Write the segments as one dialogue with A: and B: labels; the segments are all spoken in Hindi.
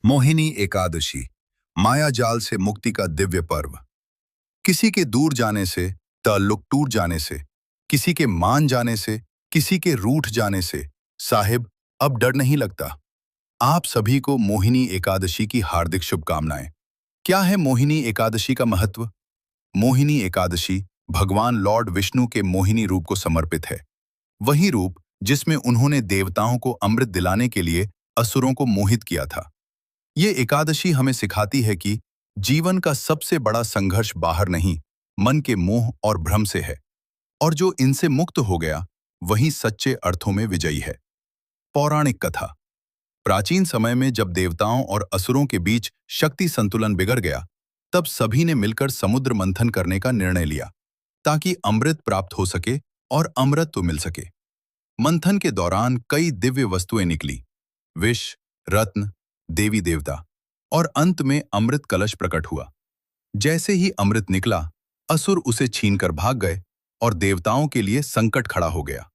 A: मोहिनी एकादशी, माया जाल से मुक्ति का दिव्य पर्व। किसी के दूर जाने से, ताल्लुक टूट जाने से, किसी के मान जाने से, किसी के रूठ जाने से, साहिब अब डर नहीं लगता। आप सभी को मोहिनी एकादशी की हार्दिक शुभकामनाएं। क्या है मोहिनी एकादशी का महत्व? मोहिनी एकादशी भगवान लॉर्ड विष्णु के मोहिनी रूप को समर्पित है। वही रूप जिसमें उन्होंने देवताओं को अमृत दिलाने के लिए असुरों को मोहित किया था। ये एकादशी हमें सिखाती है कि जीवन का सबसे बड़ा संघर्ष बाहर नहीं, मन के मोह और भ्रम से है, और जो इनसे मुक्त हो गया वही सच्चे अर्थों में विजयी है। पौराणिक कथा। प्राचीन समय में जब देवताओं और असुरों के बीच शक्ति संतुलन बिगड़ गया, तब सभी ने मिलकर समुद्र मंथन करने का निर्णय लिया ताकि अमृत प्राप्त हो सके और अमृतत्व मिल सके। मंथन के दौरान कई दिव्य वस्तुएं निकली, विष, रत्न, देवी देवता, और अंत में अमृत कलश प्रकट हुआ। जैसे ही अमृत निकला, असुर उसे छीनकर भाग गए और देवताओं के लिए संकट खड़ा हो गया।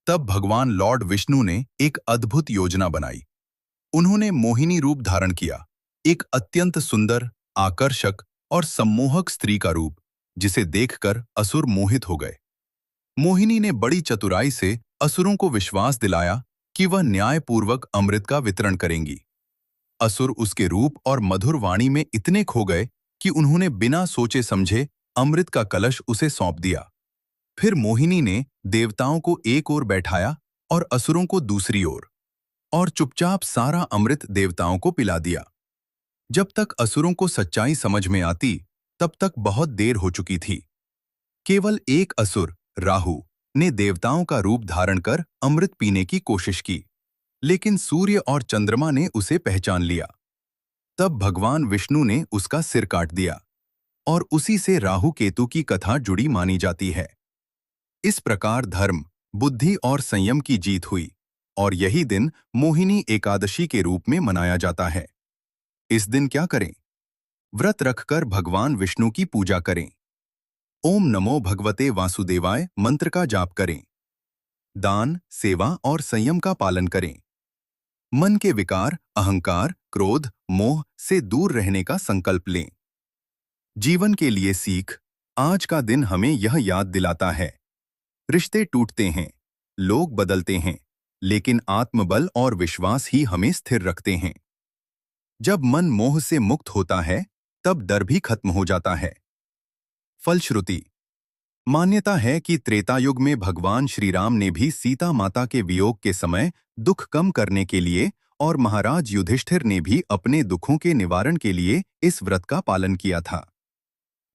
A: तब भगवान लॉर्ड विष्णु ने एक अद्भुत योजना बनाई। उन्होंने मोहिनी रूप धारण किया, एक अत्यंत सुंदर, आकर्षक और सम्मोहक स्त्री का रूप, जिसे देखकर असुर मोहित हो गए। मोहिनी ने बड़ी चतुराई से असुरों को विश्वास दिलाया कि वह न्यायपूर्वक अमृत का वितरण करेंगी। असुर उसके रूप और मधुर वाणी में इतने खो गए कि उन्होंने बिना सोचे समझे अमृत का कलश उसे सौंप दिया। फिर मोहिनी ने देवताओं को एक ओर बैठाया और असुरों को दूसरी ओर, और चुपचाप सारा अमृत देवताओं को पिला दिया। जब तक असुरों को सच्चाई समझ में आती, तब तक बहुत देर हो चुकी थी। केवल एक असुर, राहु, ने देवताओं का रूप धारण कर अमृत पीने की कोशिश की, लेकिन सूर्य और चंद्रमा ने उसे पहचान लिया। तब भगवान विष्णु ने उसका सिर काट दिया, और उसी से राहु केतु की कथा जुड़ी मानी जाती है। इस प्रकार धर्म, बुद्धि और संयम की जीत हुई, और यही दिन मोहिनी एकादशी के रूप में मनाया जाता है। इस दिन क्या करें? व्रत रखकर भगवान विष्णु की पूजा करें। ओम नमो भगवते वासुदेवाय मंत्र का जाप करें। दान, सेवा और संयम का पालन करें। मन के विकार, अहंकार, क्रोध, मोह से दूर रहने का संकल्प लें। जीवन के लिए सीख। आज का दिन हमें यह याद दिलाता है, रिश्ते टूटते हैं, लोग बदलते हैं, लेकिन आत्मबल और विश्वास ही हमें स्थिर रखते हैं। जब मन मोह से मुक्त होता है, तब डर भी खत्म हो जाता है। फलश्रुति। मान्यता है कि त्रेता युग में भगवान श्री राम ने भी सीता माता के वियोग के समय दुख कम करने के लिए, और महाराज युधिष्ठिर ने भी अपने दुखों के निवारण के लिए इस व्रत का पालन किया था।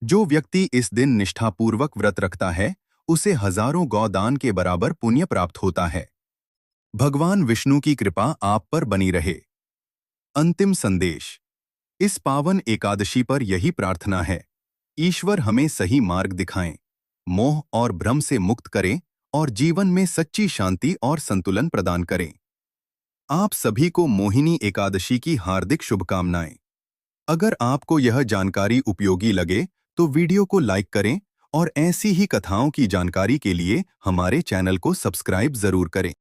A: जो व्यक्ति इस दिन निष्ठापूर्वक व्रत रखता है, उसे हजारों गौदान के बराबर पुण्य प्राप्त होता है। भगवान विष्णु की कृपा आप पर बनी रहे। अंतिम संदेश। इस पावन एकादशी पर यही प्रार्थना है, ईश्वर हमें सही मार्ग दिखाएं, मोह और भ्रम से मुक्त करें, और जीवन में सच्ची शांति और संतुलन प्रदान करें। आप सभी को मोहिनी एकादशी की हार्दिक शुभकामनाएं। अगर आपको यह जानकारी उपयोगी लगे तो वीडियो को लाइक करें, और ऐसी ही कथाओं की जानकारी के लिए हमारे चैनल को सब्सक्राइब जरूर करें।